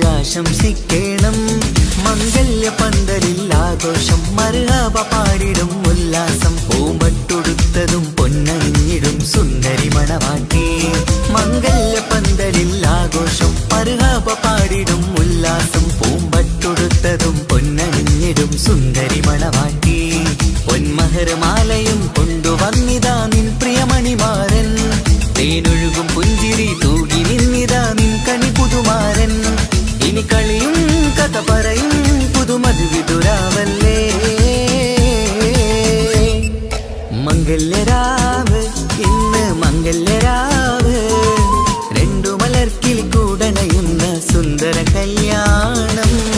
ആശംസിക്കണം. മംഗല്യ പന്തലിൽ ആഘോഷം മർഹബ പാടിടും ഉല്ലാസം. പൂമ്പട്ടൊടുത്തതും പൊന്നണിഞ്ഞിടും സുന്ദരി മണവാട്ടി. മംഗല്യ പന്തലിൽ ആഘോഷം മർഹബ പാടിടും ഉല്ലാസം. പൂമ്പട്ടൊടുത്തതും പൊന്നണിഞ്ഞിടും സുന്ദരി മണവാട്ടി. പൊന്മഹർമാലയും കൊണ്ടുവന്നിതാ നിൻ പ്രിയമണിമാരൻ. തേനൊഴുകും പുഞ്ചിരി തൂകി നിന്നിതാ നിൻ കണി പുതുമാരൻ. ഇനി കളിയും കഥ പറയും പുതുമധുവിതുരാവല്ലേ. മംഗല്യരാവ് ഇന്ന് മംഗല്യരാവ്. രണ്ടു മലർക്കിളി കൂടണയുന്ന സുന്ദര കല്യാണം.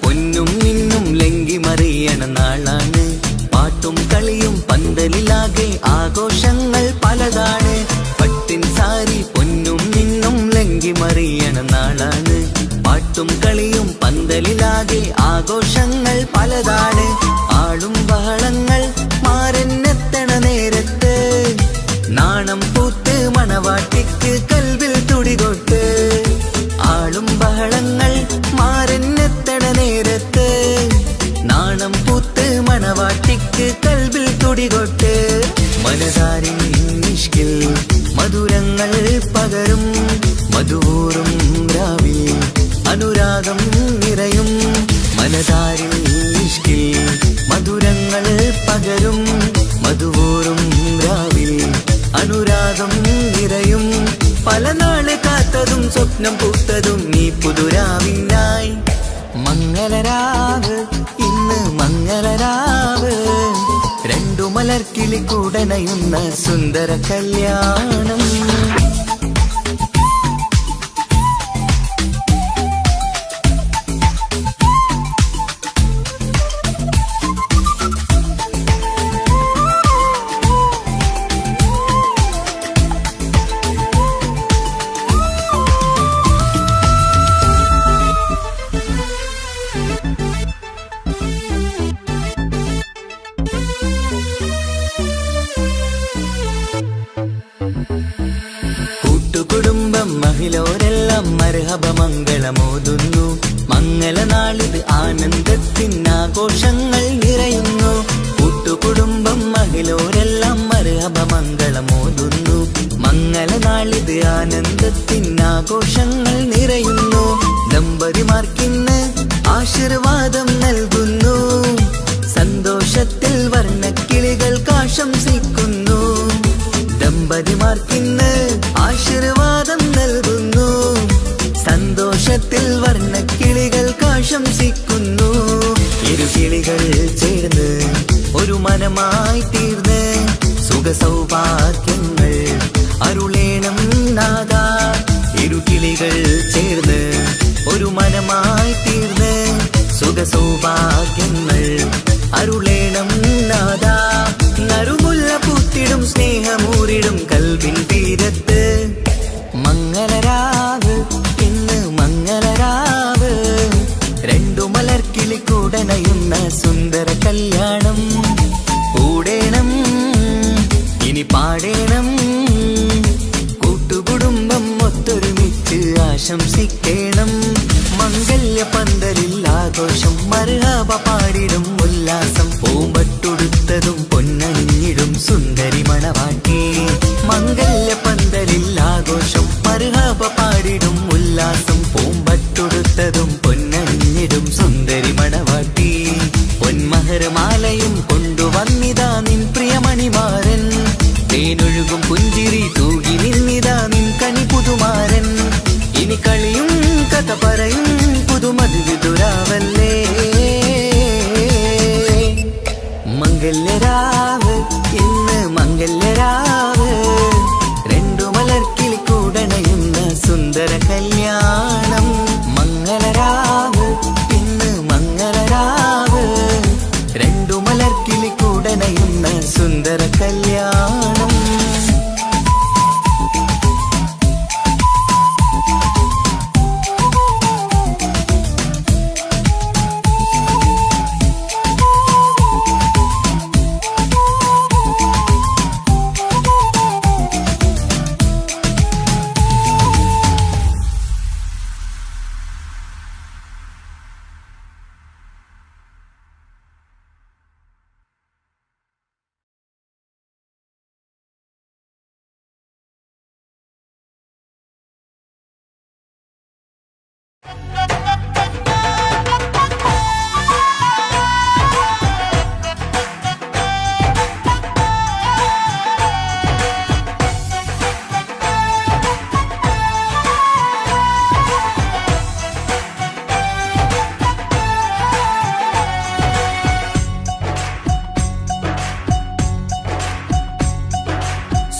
പൊന്നും മിന്നും ലങ്കി മറിയണ നാളാണ്. പാട്ടും കളിയും പന്തലിലാകെ ആഘോഷങ്ങൾ പലതാണ്. പട്ടിൻ സാരി പൊന്നും മിന്നും ലങ്കി മറിയണ നാളാണ്. പാട്ടും കളിയും പന്തലിലാകെ ആഘോഷങ്ങൾ പലതാണ്. ആളും ബഹളങ്ങൾ മാരെന്നെത്തണ നേരത്ത്. നാണം പൂത്ത് മണവാട്ടിക്ക് കൽവിൽ തുടികൊട്ട്. ആളും ബഹളങ്ങൾ മാരെന്നെത്തണ നേരത്ത്. നാണം പൂത്ത് മണവാട്ടിക്ക് കൽവിൽ തുടികൊട്ട്. മനതാരിൻ നിഷ്കിൽ മധുരങ്ങൾ പകരും. മധുവൂറും രാവിൽ അനുരാഗം നിറയും. മനതാരിൻ നിഷ്കിൽ മധുരങ്ങൾ പകരും. മധുവൂറും രാവിൽ അനുരാഗം നിറയും. പല നാള് കാത്തതും സ്വപ്നം പൂത്തതും നീ പുതുരാവിനായി. മംഗളരാവ് ഇന്ന് മംഗളരാവ്. രണ്ടു മലർക്കിളി കൂടണയുന്ന സുന്ദര കല്യാണം. കുടുംബം മഹിളോരെല്ലാം മർഹബ മംഗളമോതുന്നു. മംഗളനാളിത് ആനന്ദത്തിനാഘോഷങ്ങൾ നിറയുന്നു. കൂട്ടുകുടുംബം മഹിളോരെല്ലാം മർഹബ മംഗളമോതുന്നു. മംഗളനാളിത് ആനന്ദത്തിനാഘോഷങ്ങൾ നിറയുന്നു. ദമ്പതിമാർക്കിന്ന് ആശീർവാദം നൽകുന്നു. സന്തോഷത്തിൽ വർണ്ണക്കിളികൾ ആശംസിക്കുന്നു. ദമ്പതിമാർക്കിന്ന് ആശീർവാദം നൽകുന്നു. സന്തോഷത്തിൽ വർണ്ണക്കിളികൾക്ക് ആശംസിക്കുന്നു. ഇരുകിളികൾ ചേർന്ന് ഒരു മനമായി തീർന്ന് സുഖസൗഭാഗ്യങ്ങൾ അരുളേണം നാഥ. ഇരുകിളികൾ ചേർന്ന് ഒരു മനമായി തീർന്ന് സുഖസൗഭാഗ്യങ്ങൾ അരുളേണം നാഥ. നറുമുല്ല പൂത്തിടും സ്നേഹമൂരിടും കൽവിൻ തീരത്ത് മംഗളരാവ് ഇന്ന് മംഗളരാവ്. രണ്ടു മലർക്കിളി കൂടനയുന്ന സുന്ദര കല്യാണം കൂടേണം ഇനി പാടേണം. കൂട്ടുകുടുംബം ഒത്തൊരുമിച്ച് ആശംസിക്കണം. മംഗല്യ പന്തലിൽ ആഘോഷം മർഹബ പാടിടും ഉല്ലാസം. പൂമ്പട്ടുടുത്തതും പൊന്നണിഞ്ഞിടും സുന്ദരി മണവാട്ടി. മംഗല്യ പന്തലിൽ ആഘോഷം മർഹബ പാടിടും ഉല്ലാസം. പൂമ്പട്ടുടുത്തതും പൊന്നണിഞ്ഞിടും സുന്ദരി മണവാട്ടി. പൊന്മഹർമാലയും കൊണ്ടുവന്നിതാ നിൻ പ്രിയമണിമാരൻ. തേനൊഴുകും പുഞ്ചിരി തൂകി നിന്നിതാ നിൻ കനി പുതുമാരൻ. ഇനി കളിയും കഥ പറയും പുതുമധുവിതുരാവല്ലേ. മംഗല്യരാവ് ഇന്ന് മംഗല്യരാവ്. രണ്ടു മലർക്കിളി കൂടണയുന്ന സുന്ദര കല്യാണം. മംഗളരാവ് ഇന്ന് മംഗളരാവ്. രണ്ടു മലർക്കിളി കൂടണയുന്ന സുന്ദര കല്യാണം.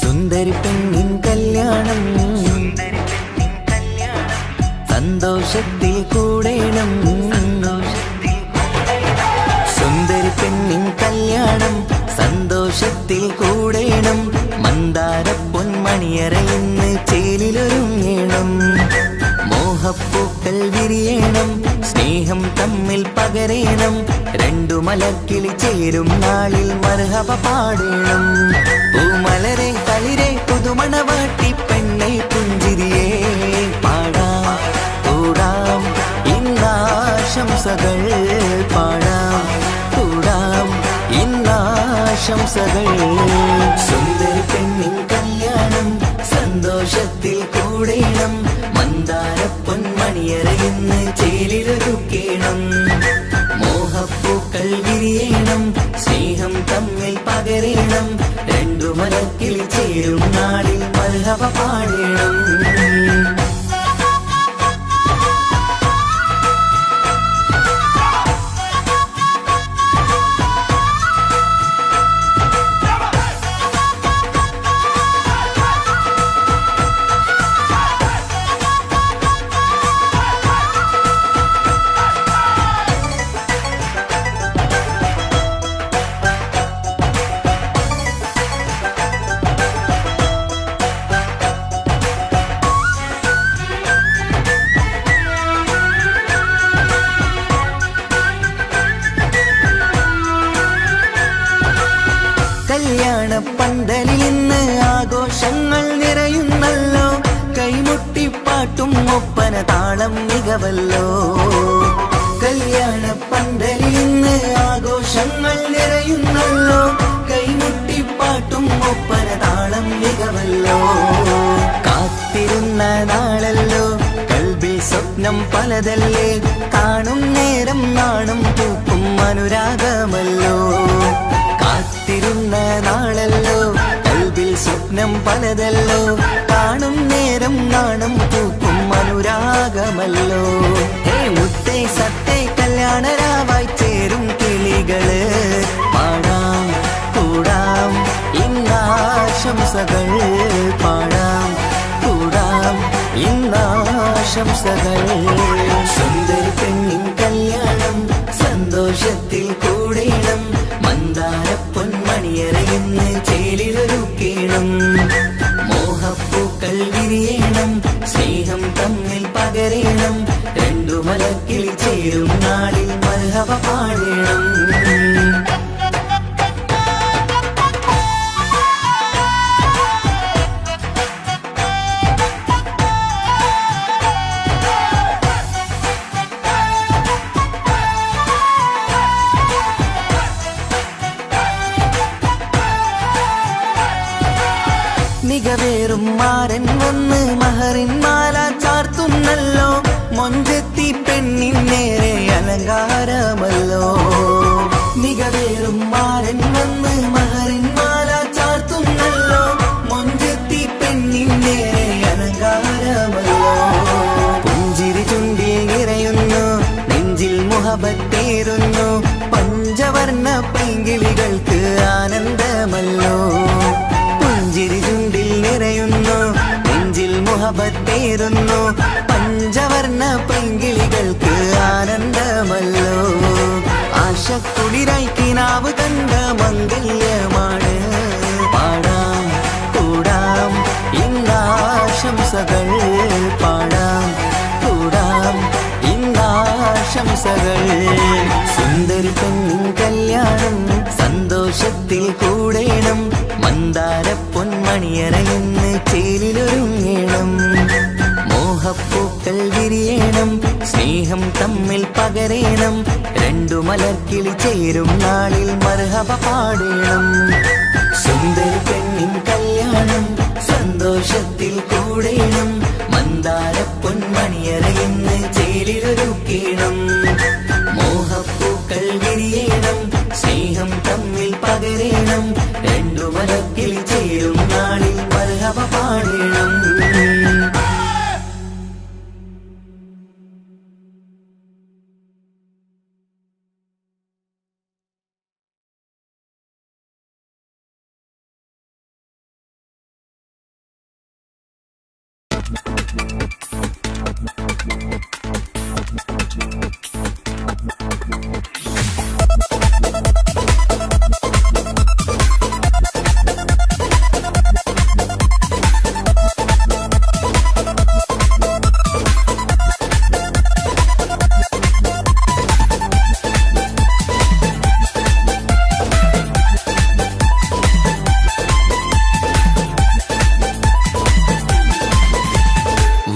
സുന്ദരി പെണ്ണിൻ കല്യാണം സന്തോഷത്തിൽ കൂടേണം. സുന്ദരി പെണ്ണിൻ കല്യാണം സന്തോഷത്തിൽ കൂടേണം. മന്ദാര പൊന്മണിയറ ഇന്ന് ചേലിലൊരുങ്ങേണം. മോഹപ്പൂക്കൾ വിരിയണം സ്നേഹം തമ്മിൽ പകരേണം. രണ്ടു മലർക്കിളി ചേരും നാളിൽ മർഹബ പാടേണം. പൂമലരെ തളിരെ പുതുമണവാട്ടി പെണ്ണെ പുഞ്ചിരിയേ പാടാം കൂടാം ഇന്നാശംസകൾ പാടാം കൂടാം ഇന്നാശംസകൾ. സുന്ദരി പെണ്ണിൻ കല്യാണം സന്തോഷത്തിൽ കൂടേണം. മന്ദാര പൊന്മണിയറ ഇന്ന് ചേലിലൊരുക്കേണം. മോഹപ്പൂക്കൾ വിരിയണം സ്നേഹം തമ്മിൽ പകരേണം. രണ്ടു മലർക്കിളി ചേരും നാളിൽ മർഹബ പാടേണം. കല്യാണ പന്തലിൽ ഇന്ന് ആഘോഷങ്ങൾ നിറയുന്നല്ലോ. കൈമുട്ടിപ്പാട്ടും ഒപ്പന താളം മികവല്ലോ. കല്യാണ പന്തലിൽ ഇന്ന് ആഘോഷങ്ങൾ നിറയുന്നല്ലോ. കൈമുട്ടിപ്പാട്ടും ഒപ്പന താളം മികവല്ലോ. കാത്തിരുന്ന നാളല്ലോ കൽബിൽ സ്വപ്നം പലതല്ലേ. കാണും നേരം നാണം പൂക്കും അനുരാഗമല്ലോ. കാത്തിരുന്ന പിരിയുന്ന നാളല്ലോ കൽബിൽ സ്വപ്നം പലതല്ലോ കാണും നേരം നാണം പൂക്കും അനുരാഗമല്ലോ ഹേ മുത്തേ സത്തേ കല്യാണരാവായി ചേരും കിളികള് പാടാം കൂടാം ഇന്നാശംസകൾ പാടാം കൂടാം ഇന്നാശംസകൾ സുന്ദരി പെണ്ണിൻ കല്യാണം സന്തോഷത്തിൽ കൂടേണം മന്ദാര പൊന്മണിയറയിന്ന് ചേലിലൊരുക്കേണം മോഹപ്പൂക്കൾ വിരിയണം സ്നേഹം തമ്മിൽ പകരേണം രണ്ടു മലക്കിളി ചേരും നാളിൽ മർഹബ പാടേണം മികവേറും മാരൻ വന്ന് മഹറിൻ മാല ചാർത്തുന്നല്ലോ മൊഞ്ചെത്തി പെണ്ണിൻ നേരെ അലങ്കാരമല്ലോ മികവേറും മാരൻ വന്ന് മഹറിൻ മാല ചാർത്തുന്നല്ലോ മൊഞ്ചെത്തി പെണ്ണിൻ നേരെ അലങ്കാരമല്ലോ പുഞ്ചിരി ചുണ്ടിൽ നിറയുന്നു നെഞ്ചിൽ മുഹബത്തേറുന്നു പഞ്ചവർണ്ണ പൈങ്കിളികൾക്ക് ആനന്ദമല്ലോ പുഞ്ചിരി ചുണ്ടിൽ നിറയുന്നു നെഞ്ചിൽ മുഹബത്തേറുന്നു പഞ്ചവർണ്ണ പൈങ്കിളികൾക്ക് ആനന്ദമല്ലോ ആശക്കുളിരായി കിനാവ് കണ്ട മംഗല്യമാണ് പാടാം കൂടാം ഇന്നാശംസകൾ പാടാം കൂടാം ഇന്നാശംസകൾ സുന്ദരി പെണ്ണിൻ കല്യാണം സന്തോഷത്തിൽ കൂടേണം മന്ദാര പൊന്മണിയറയിന്ന് ചേലിലൊരുങ്ങേണം മോഹപ്പൂക്കൾ വിരിയണം സ്നേഹം തമ്മിൽ പകരേണം രണ്ടു മലർക്കിളി ചേരും നാളിൽ മർഹബ പാടേണം സുന്ദരി പെണ്ണിൻ കല്യാണം സന്തോഷത്തിൽ കൂടേണം മന്ദാര പൊന്മണിയറയിന്ന് ചേലിലൊരുക്കേണം മോഹപ്പൂക്കൾ വിരിയണം സ്നേഹം തമ്മിൽ പകരേണം രണ്ടു മലക്കിളി ചേരും നാളിൽ മർഹബ പാടേണം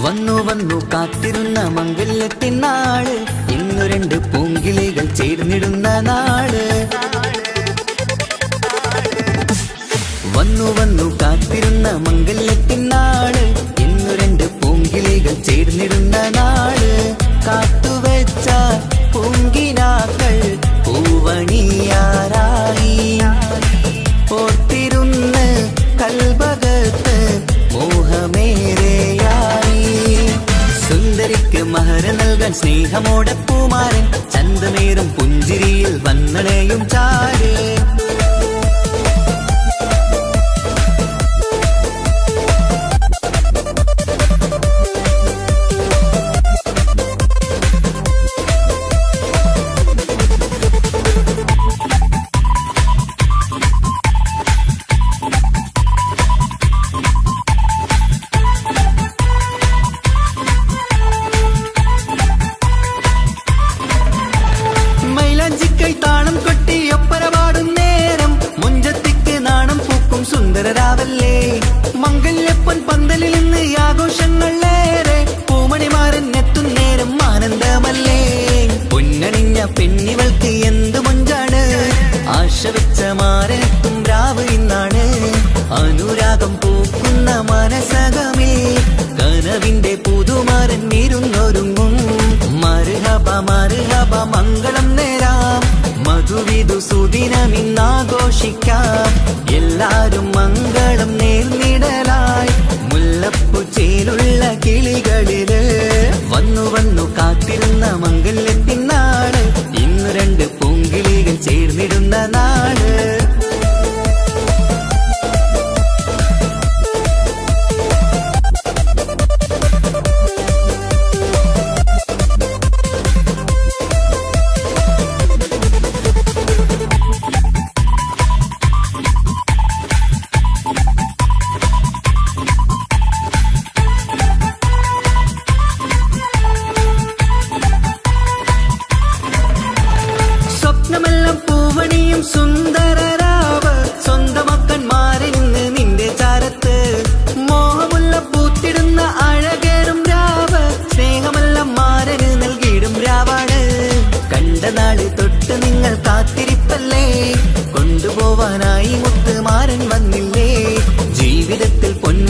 വന്നു വന്നു കാത്തിരുന്ന മംഗല്യത്തിൻ നാള് ഇന്നു രണ്ട് പൂങ്കിളികൾ ചേർന്നിടുന്ന നാള് വന്നു വന്നു കാത്തിരുന്ന മംഗല്യത്തിൻ നാള് ഇന്നു രണ്ട് പൂങ്കിളികൾ ചേർന്നിടുന്ന നാള് കാത്തുവെച്ച പൂങ്കിനാക്കൾ പൂവണിയാറായി ഓർത്തിരുന്ന് കൽബകത്ത് മോഹമേറെയായി സുന്ദരിക്ക് മഹർ നൽകാൻ സ്നേഹമോടെ പൂമാരൻ ചന്തമേറും പുഞ്ചിരിയിൽ വന്നണയും ചാര് താളം കൊട്ടി ഒപ്പര പാടുന്ന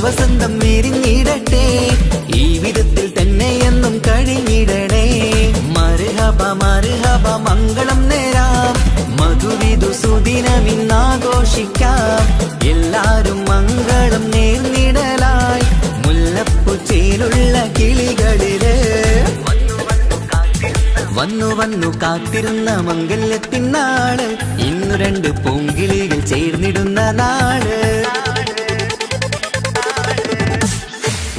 വസന്തം വിരിഞ്ഞിടട്ടെ, ഈ വിധത്തിൽ തന്നെ എന്നും കഴിഞ്ഞിടണേ. മർഹബ മർഹബ മംഗളം നേരാം, മധുവിധു സുദിനമിന്നാഘോഷിക്കാം. എല്ലാരും മംഗളം നേർന്നിടലായി മുല്ലപ്പൂ ചേലുള്ള കിളികളില് വന്നു വന്നു കാത്തിരുന്ന മംഗല്യത്തിനാള്, ഇന്നു രണ്ട് പൂങ്കിളികൾ ചേർന്നിടുന്ന നാള്.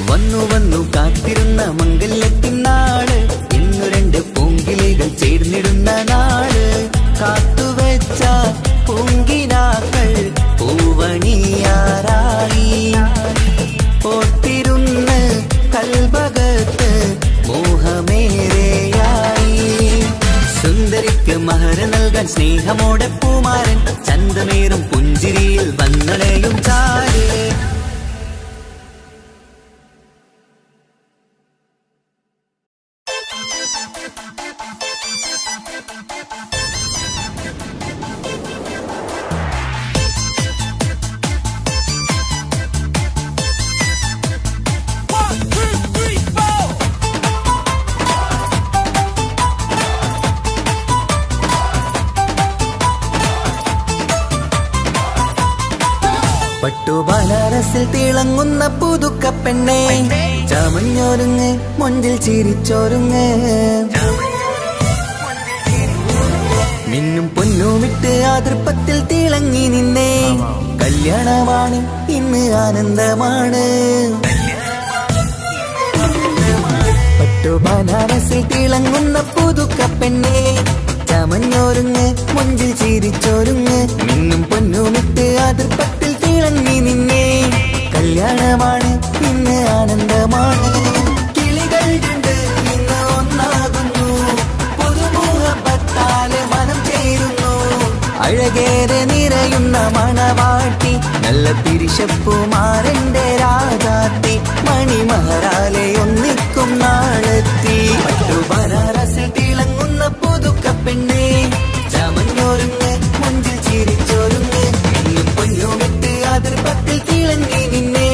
വന്നു വന്നു കാത്തിരുന്ന മംഗല്യത്തിനാള്, ഇന്നു രണ്ട് പൂങ്കിളികൾ ചേർന്നിടുന്ന നാള്. കാത്തുവെച്ച പൂങ്കിനാക്കൾ പൂവണിയാറായി, ഓർത്തിരുന്ന് കൽബകത്ത് മോഹമേറെയായി. സുന്ദരിക്ക് മഹർ നൽകാൻ സ്നേഹമോടെ പൂമാരൻ, ചന്തമേറും പുഞ്ചിരിയിൽ വന്നണയും ചാര്. പട്ടുബനാറസിൽ തിളങ്ങുന്ന പുതുക്കപ്പെണ്ണെ, ചമഞ്ഞൊരുങ്ങ് മൊഞ്ചിൽ ചിരിച്ചൊരുങ്ങ്. മിന്നും പൊന്നുമിട്ട് ആതൃപ്പത്തിൽ തിളങ്ങി നിന്നേ, കല്യാണമാണ് ഇന്ന് ആനന്ദമാണ്. പട്ടുബനാറസിൽ തിളങ്ങുന്ന പുതുക്കപ്പെണ്ണെ, ചമഞ്ഞൊരുങ്ങ് മൊഞ്ചിൽ ചിരിച്ചൊരുങ്ങ്. മിന്നും പൊന്നുമിട്ട് ആതൃപ്പത്തിൽ തിളങ്ങി നിന്നേ, കല്യാണമാണ് ഇന്ന് ആനന്ദമാണ്. കിളികൾ രണ്ട് ഇന്ന് ഒന്നാകുന്നു, പുതുമുഖത്താല് മനം ചേരുന്നു. അഴകേറെ നിറയുന്ന മണവാട്ടി, നല്ല തിരിശപ്പുമാരന്റെ രാജാത്തി, മണിമഹറാലെ ഒന്നിക്കും നാളെത്തി. പട്ടുബനാറസിൽ തിളങ്ങുന്ന പുതുക്കപ്പെണ്ണെ, ചമഞ്ഞൊരുങ്ങ് മുഞ്ചിൽ ചിരിച്ചൊരുങ്ങ്. ഇന്നും പൊന്നുമിട്ട് ആതൃപ്പത്തിൽ തിളങ്ങി നിന്നേ,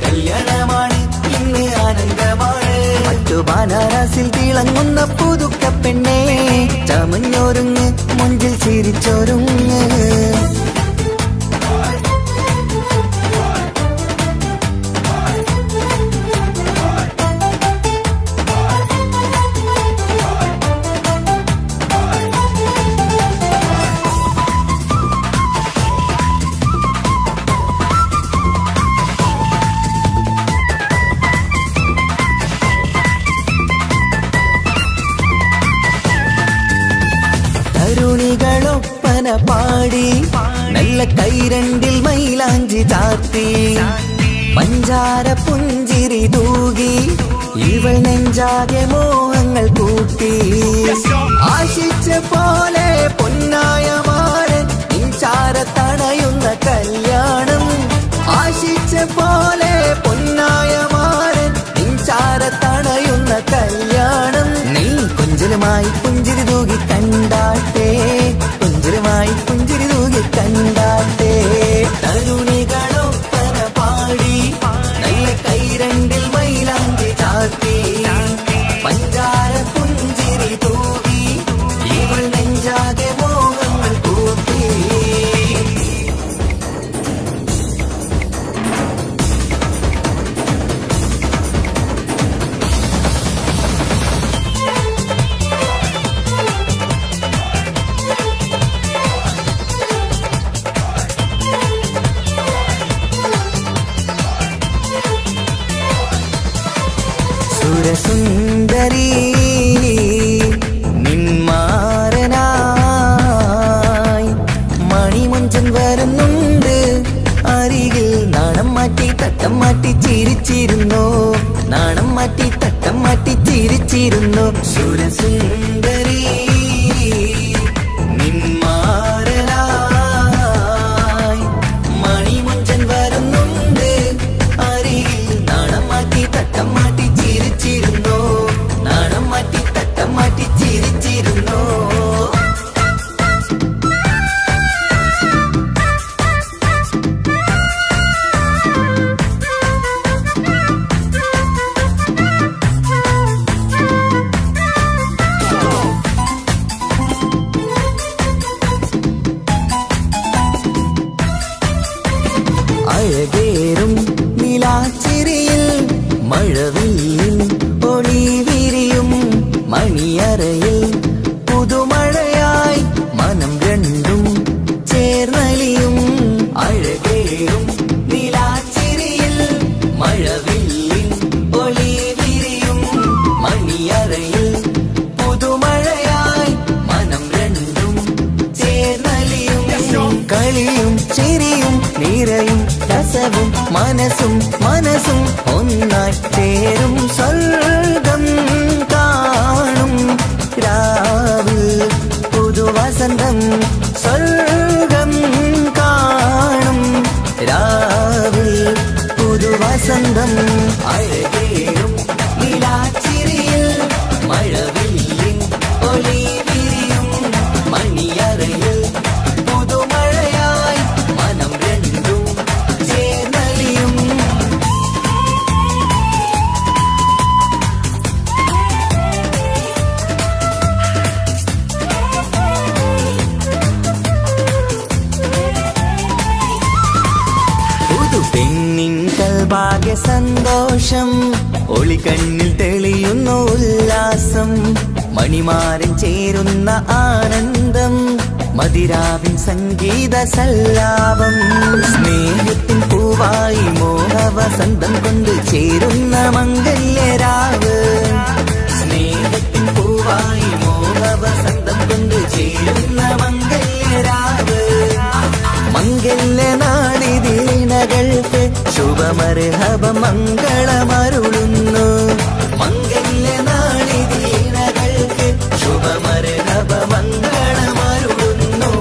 കല്യാണമാണ് ഇന്ന് ആനന്ദമാണ്. പട്ടുബനാറസിൽ തിളങ്ങുന്ന പുതുക്കപ്പെണ്ണെ, ചമഞ്ഞൊരുങ്ങ് മുഞ്ചിൽ ചിരിച്ചൊരുങ്ങ്. തരുണികളൊപ്പന പാടി, നല്ല കൈരണ്ടിൽ മൈലാഞ്ചി ചാർത്തി, പഞ്ചാര പുഞ്ചിരി തൂകി, ഇവൾ നെഞ്ചാകെ മോഹങ്ങൾ കൂട്ടി. ആശിച്ച പോലെ പൊന്നായ മാരൻ നിൻചാര തണയുന്ന കല്യാണം, ആശിച്ച പോലെ പൊന്നായ മാരൻ നിൻചാര തണയുന്ന കല്യാണം. നീ കൊഞ്ചലുമായി പുഞ്ചിരി തൂകി കണ്ടാട്ടെ, കൊഞ്ചലുമായി പുഞ്ചിരി തൂകി കണ്ടാട്ടെ. തരുണികളൊപ്പന പാടി, നല്ല കൈരണ്ടിൽ മൈലാഞ്ചി ചാർത്തി, പഞ്ചാര പുഞ്ചിരി തൂകി, ഇവൾ നെഞ്ചാകെ മോഹങ്ങൾ കൂട്ടി. സുരസുന്ദരി നിന്മാരനായി മണിമുഞ്ചൻ വരുന്നുണ്ട് അരികിൽ. നാണം മാറ്റി തട്ടം മാറ്റി ചിരിച്ചിരുന്നു, നാണം മാറ്റി തട്ടം മാറ്റി ചിരിച്ചിരുന്നു. സുരസുന്ദരി നിന്മാരനായി മണിമുഞ്ചൻ വരുന്നുണ്ട് അരികിൽ. നാണം മാറ്റി തട്ടം മാറ്റി ചിരിച്ചിരുന്നു, നാണം മാറ്റി തട്ടം മാറ്റി ചിരിച്ചിരുന്നു. അഴകേറും നിലാച്ചിരിയിൽ മഴവില്ലിൻ ഒളി വിരിയും മണിയറയിൽ പുതുമഴയായി മനം രണ്ടും ചേർന്നലിയും. അഴകേറും നിലാച്ചിരിയിൽ മഴവില്ലിൻ ഒളി വിരിയും മണിയറയിൽ പുതുമഴയായി മനം രണ്ടും ചേർന്നലിയും. കളിയും ചിരിയും നിറയും രസവും മനസ്സും മനസ്സും ഒന്നായി ചേരും സ്വർഗം കാണും രാവിൽ പുതുവസന്തം. സ്വർഗം കാണും രാവിൽ പുതുവസന്തം. അഴകേറും നിലാച്ചിരിയിൽ മഴവില്ലിൻ ഒളി വിരിയും മണിയറയിൽ പുതുമഴയായി മനം രണ്ടും ചേർന്നലിയും. പെണ്ണിൻ കൽഭാഗ്യ സന്തോഷം ഒളികണ്ണിൽ തെളിയുന്നു ഉല്ലാസം. മണിമാരൻ ചേരുന്ന ആനന്ദം മതിരാവിൻ സംഗീത സല്ലാപം. സ്നേഹത്തിൻ പൂവായി മോഹവസന്തം കൊണ്ട് ചേരുന്ന മംഗല്യരാവ്. സ്നേഹത്തിൻ പൂവായി മോഹവസന്തം കൊണ്ട് ചേരുന്ന മംഗല്യരാവ്. മംഗല്യനാളിതീനകൾക്ക് ശുഭമർഹബ മംഗളമരുളുന്നു. മംഗല്യനാളിതീനകൾക്ക് ശുഭമർഹബ മംഗളമരുളുന്നു.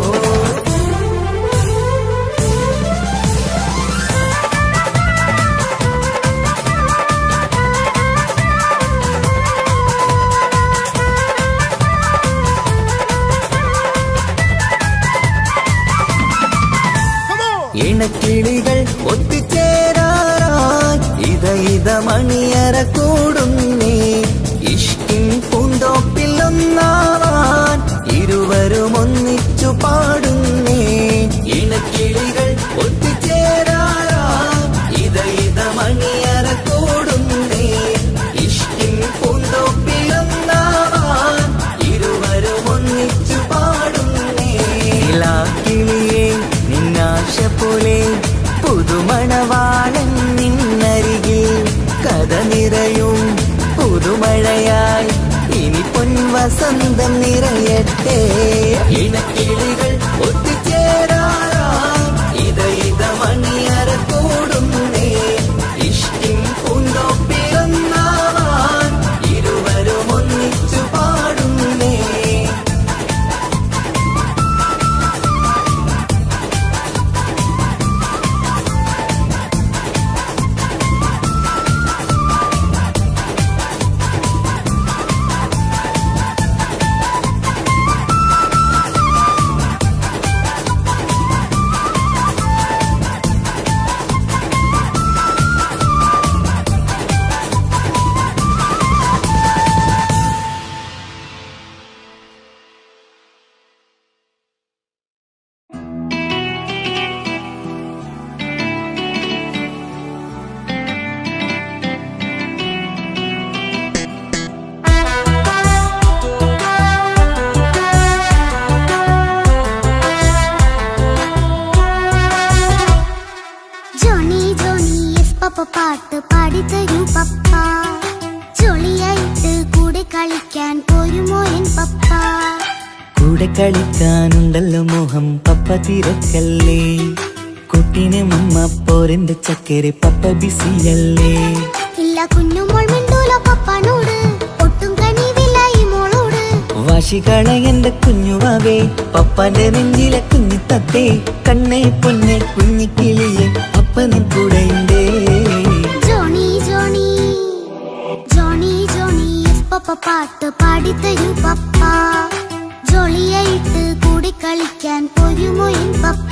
ഇണക്കിളികൾ ഒത്തുചേരാറായി ഇത മണിയറ കൂടുന്നേ. ഇഷ്കിൻ പൂന്തോപ്പിൽ ഒന്നാവാൻ ഇരുവരും ഒന്നിച്ചു പാടുന്നേ. ഇണക്കിളികൾ ഒത്തുചേരാറായി ഇത മണിയറ കൂടുന്നേ. ഇഷ്കിൻ പൂന്തോപ്പിൽ ഒന്നാവാൻ ഇരുവരും ഒന്നിച്ചു പാടുന്നേ. കിളിയേ നിന്നാശ പോലെ പുതുമണവാളൻ നിന്നരികിൽ കഥ നിറയും പുതുമഴയായി ഇനി പൊൻവസന്തം നിറയട്ടെ. ഇണക്കിളികൾ ഒത്തുചേരാറായി ഇത മണിയറ കൂടുന്നേ. ഇഷ്കിൻ പൂന്തോപ്പിലൊന്നാവാൻ ഇരുവരും ഒന്നിച്ചു പാടുന്നേ. പാട്ട് പാടിത്തരൂ പപ്പ. ജോളിയായിട്ട് കൂടെ കളിക്കാൻ പോരുമോ എൻ പപ്പ? കൂടെ കളിക്കാനുണ്ടല്ലോ മോഹം പപ്പ തിരക്കല്ലേ. കുട്ടീനെ മമ്മ പോരെന്റെ ചക്കരെ പപ്പ ബിസിയല്ലേ. ഇല്ല കുഞ്ഞുമോൾ മിണ്ടൂല പപ്പനോട്, ഒട്ടും കനിവില്ല ഈ മോളോട്. വാശികള എന്റെ കുഞ്ഞുവാവേ, പപ്പാന്റെ നെഞ്ചിലെ കുഞ്ഞു തത്തേ. കണ്ണേ പൊന്നെ കുഞ്ഞിക്കിളിയെ അപ്പനും കൂടെയുണ്ടേ. ജോണി ജോണി ജോണി ജോണി പപ്പ പാട്ട് പാടിത്തരൂ പപ്പ. ജോളിയായിട്ട് കൂടെ കളിക്കാൻ പോരുമോ എൻ പപ്പ?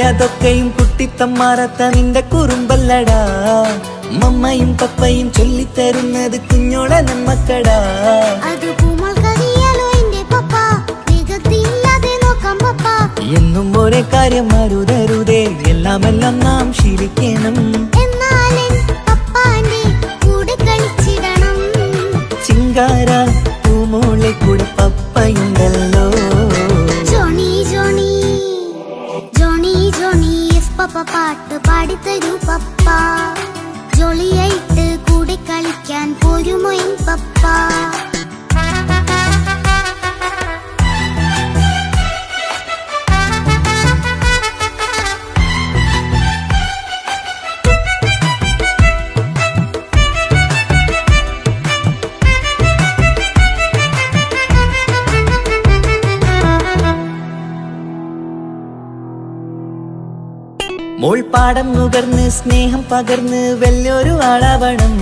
അതൊക്കെയും കുട്ടിത്തമ്മാറത്ത നിന്റെ കുറുമ്പല്ലടാ. മമ്മയും പപ്പയും ചൊല്ലിത്തരുന്നത് കുഞ്ഞോളെ നമ്മക്കടാ. അത് പൂമോൾ കറിയാലോ എന്റെ പപ്പ, വികൃതിയില്ലാതെ നോക്കാം പപ്പ. എന്നും ഒരേ കാര്യം അരുതരുതേ, എല്ലാം നാം ശീലിക്കണം. എന്നാലും പപ്പാന്റെ കൂടെ കളിച്ചിടണം. ചിങ്കാര പൂമോളെ കൂടെ പപ്പയുണ്ടല്ലോ. Johnny Johnny Johnny Johnny yes papa പാട്ട് പാടിത്തരൂ പപ്പ. ജോളിയായിട്ട് കൂടെ കളിക്കാൻ പോരുമോ എൻ പപ്പ. മോൾ പാടം നുകർന്ന് സ്നേഹം പകർന്ന് വലിയൊരു ആളാവണം.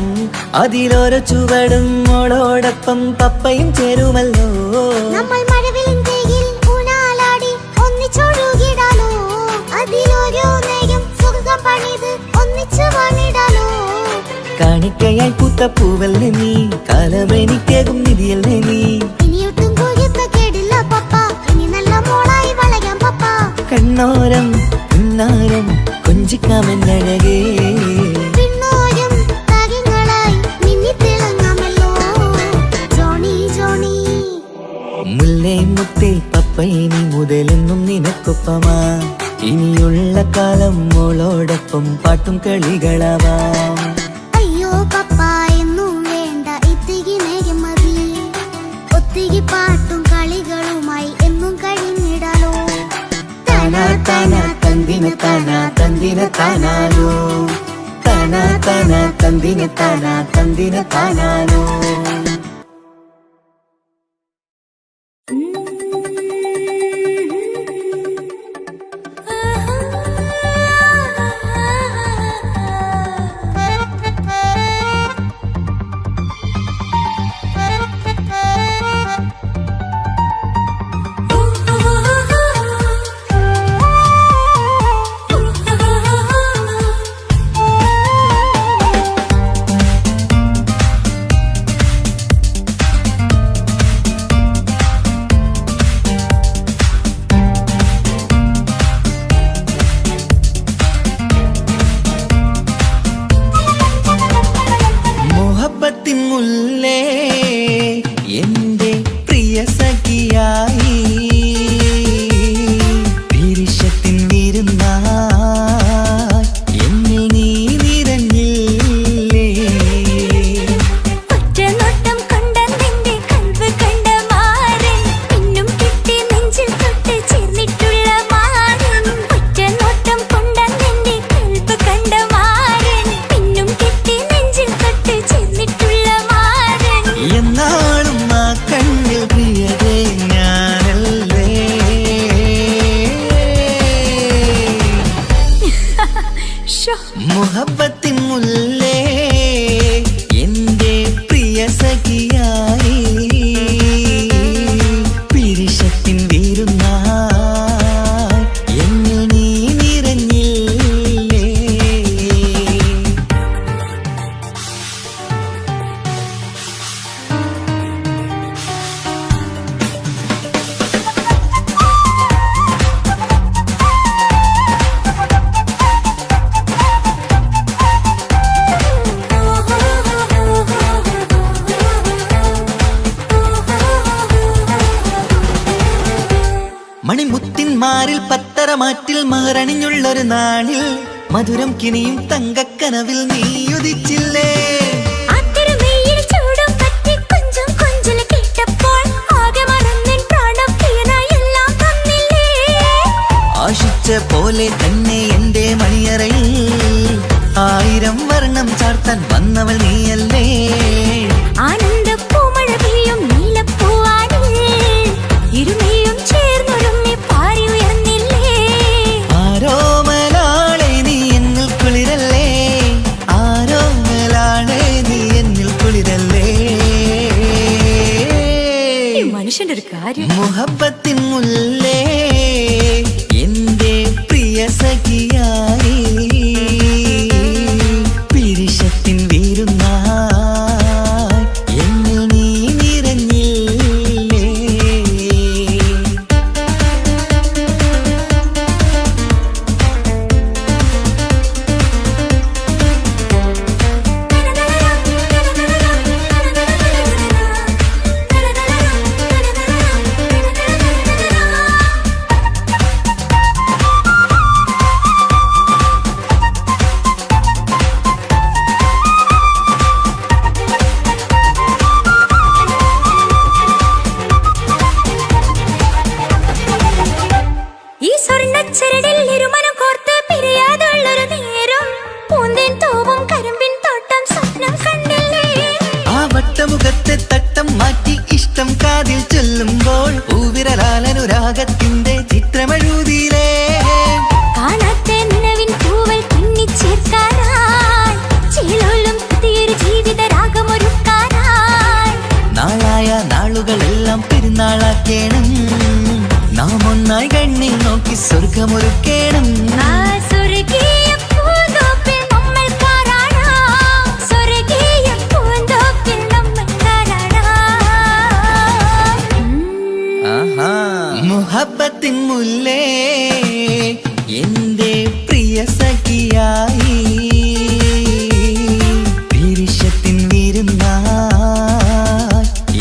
അതിലോരോ ചുവടും മോളോടൊപ്പം പപ്പയും ചേരുമല്ലോ. നമ്മൾ മഴവിലിൻ ഊനാലാടി ഒന്നിച്ചൊഴുകിടാലോ. അതിലോരോ നേരം സുഖം പണിത് ഒന്നിച്ചു വാണിടാലോ. കാണിക്കയായി പൂത്ത പൂവല്ലേ നീ, കാലമെനിക്കേകും നിധിയല്ലേ നീ. ഇനിയൊട്ടും കുരുത്ത കേടില്ല പപ്പ, ഇനി നല്ല മോളായി വളയാം പപ്പ. കണ്ണോരം പിന്നാരം കൊഞ്ചിക്കാമെന്നഴകേ. പിന്നോരും താരങ്ങളായി മിന്നിത്തിളങ്ങാമല്ലോ. ജോണി ജോണി മുല്ലേ മുത്തേ പപ്പയിനി മുതലെന്നും നിനക്കൊപ്പമാ. ഇനിയുള്ള കാലം മോളോടൊപ്പം പാട്ടും കളികളാവാം. അയ്യോ പപ്പ എന്നും വേണ്ട ഇത്തിരി നേരം മതി. ഒത്തിരി പാട്ടും കളികളുമായി എന്നും കഴിഞ്ഞിടാലോ. താനാ താനാ തന്തിന താനാ തന്തിന താനാലോ. താനാ താനാ തന്തിന താനാ തന്തിന താനാലോ. മുഹബത്തിൻ മുല്ലേ എന്റെ പ്രിയ സഖിയായി, വിരിശത്തിൻ വിരുന്നായി എന്നിൽ നീ നിറഞ്ഞില്ലേ. ഒറ്റനോട്ടം കൊണ്ട നിന്റെ കൽവ് കണ്ട മാരൻ, പിന്നും കിട്ടി നെഞ്ചിൽ തൊട്ട് ചേർന്നിട്ടുള്ള മാരൻ. ഒറ്റനോട്ടം കൊണ്ട നിന്റെ കൽവ് കണ്ട മാരൻ, പിന്നും കിട്ടി നെഞ്ചിൽ തൊട്ട് ചേർന്നിട്ടുള്ള മാരൻ. എന്നാളും ആ കണ്ണിൽ പ്രിയതേ ഞാനല്ലേ. മുഹബത്തിൻ മുല്ലേ എന്റെ പ്രിയ സഖിയായി, പിരിശത്തിൻ വിരുന്നായി എന്നിൽ നീ നിറഞ്ഞില്ലേ. മണിമുത്തിന്മാരിൽ പത്തരമാറ്റിൽ മഹറണിഞ്ഞുള്ളൊരു നാളിൽ മധുരം കിനിയും തങ്കക്കനവിൽ നീ ഉദിച്ചില്ലേ. ആ തിരുമേയിൽ ചൂടും പറ്റി കൊഞ്ചും കൊഞ്ചൽ കേട്ടപ്പോൾ ആകെ മറന്നിൻ പ്രാണം പ്രിയനായി എല്ലാം തന്നില്ലേ. ആശിച്ച പോലെ തന്നെ എന്റെ മണിയറയിൽ 1000 വർണ്ണം ചാർത്താൻ വന്നവൾ നീയല്ലേ. ആനന്ദ പൂമഴ പെയ്യും നീലപ്പൂവാനിൽ ഇരുമയും ചേർന്നൊരുമ്മി പാരി ഉയർന്നില്ലേ. ആരോമലാളെ നീ എന്നിൽ കുളിരല്ലേ, ആരോമലാളെ നീ എന്നിൽ കുളിരല്ലേ. മനുഷ്യന്റെ ഒരു കാര്യം. മുഹബത്തിൻ മുല്ലേ എന്റെ പ്രിയ വർണ്ണച്ചരടിൽ ഇരുമനം കോർത്ത് പിരിയാതുള്ളൊരു നേരം പൂന്തേൻ തൂവും കരിമ്പിൻ തോട്ടം സ്വപ്നം കണ്ടില്ലേ ആ വട്ടമുഖത്തെ തട്ടം മാറ്റി ഇഷ്ടം കാതിൽ ചൊല്ലുമ്പോൾ പൂവിരലാലനുരാഗത്തിന്റെ ചിത്രമെഴുതിയിലേ കാണാത്ത നിലവിൻ പൂവൽ തുന്നിച്ചേർക്കാനായി ചീലോലും പുതിയൊരു ജീവിത രാഗമൊരുക്കാനായി നാളായ നാളുകളെല്ലാം പെരുന്നാളാക്കേണം നാം ഒന്നായി കണ്ണിൽ നോക്കി സ്വർഗമൊരുക്കേണം ആ സ്വർഗീയ പൂന്തോപ്പിൽ നമ്മൾ കാണാം സ്വർഗീയ പൂന്തോപ്പിൽ നമ്മൾ കാണാം ആഹാ മുഹബത്തിൻ മുല്ലേ എന്റെ പ്രിയ സഖിയായി പിരിശത്തിൻ വിരുന്നായി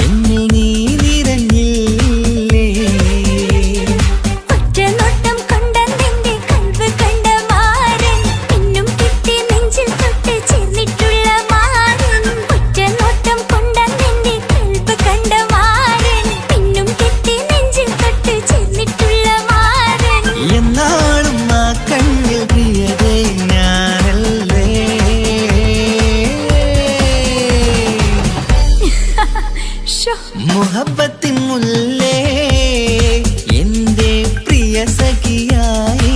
എന്നിൽ നീ നിറഞ്ഞില്ലേ ഒറ്റ നോട്ടം കൊണ്ടെന്റെ കൽവ് കണ്ട മാരൻ പിന്നും കിട്ടി നെഞ്ചിൽ തൊട്ട് ചേർന്നിട്ടുള്ള മാരൻ ഒറ്റ നോട്ടം കൊണ്ടെന്റെ കൽവ് കണ്ട മാരൻ പിന്നും കിട്ടി നെഞ്ചിൽ തൊട്ട് ചേർന്നിട്ടുള്ള മാരൻ എന്നാളും ആ കണ്ണിൽ പ്രിയതേ ഞാനല്ലേ മുഹബത്തിൻ മുല്ലേ എന്റെ പ്രിയ സഖിയായി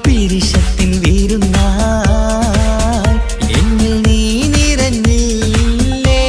പിരിശത്തിൻ വിരുന്നായി എന്നിൽ നീ നിറഞ്ഞില്ലേ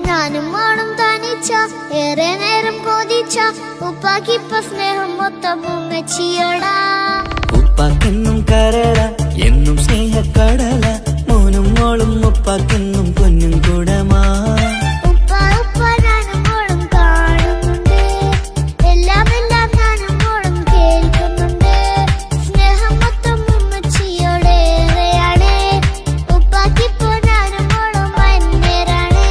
ഞാനും മോളും തനിച്ച ഏറെ നേരം കൊതിച്ച ഉപ്പാക്കിപ്പ സ്നേഹം മൊത്തം ഉമ്മച്ചിയോടാ ഉപ്പാക്കെന്നും കരള എന്നും സ്നേഹക്കടല മോനും മോളും ഉപ്പാക്കെന്നും പൊന്നും കുടമാ ഉപ്പ ഉപ്പ ഞാനും മോളും കാണുന്നുണ്ട് എല്ലാം എല്ലാം ഞാനും മോളും കേൾക്കുന്നുണ്ട് സ്നേഹം മൊത്തം ഉമ്മച്ചിയോടേറെയാണ് ഉപ്പാക്കിപ്പോ ഞാനും മോളും വന്നേരാണ്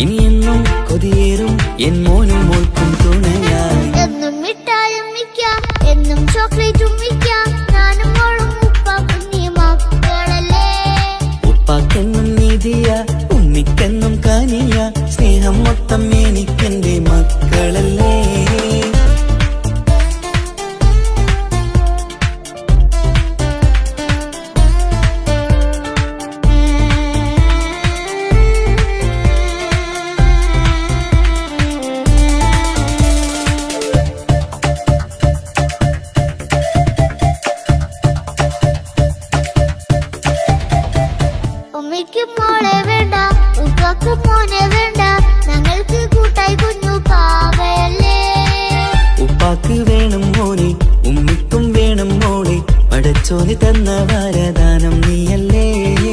ഇനിയെന്നും കൊതിയേറും എൻ മോനും മോൾക്കും തുണയായി എന്നും മിഠായും മിക്കാം എന്നും ചോക്ലേറ്റും മിക്കാം ഞാനും മോളും ഉപ്പ കുഞ്ഞി മക്കളല്ലേ ഉപ്പാക്കെന്നും നീതിയ ഉമ്മിക്കെന്നും കാനിയ സ്നേഹം മൊത്തം എനിക്കെന്റെ മക്കളല്ലേ ഉമ്മയ്ക്ക് മോളെ വേണ്ട ഉപ്പാക്ക് മോനെ വേണ്ട ഞങ്ങൾക്ക് കൂട്ടായി കുഞ്ഞു പാവയല്ലേ ഉപ്പാക്ക് വേണം മോനെ ഉമ്മിക്കും വേണം മോളെ പടച്ചോന് തന്ന വരദാനം നീയല്ലേ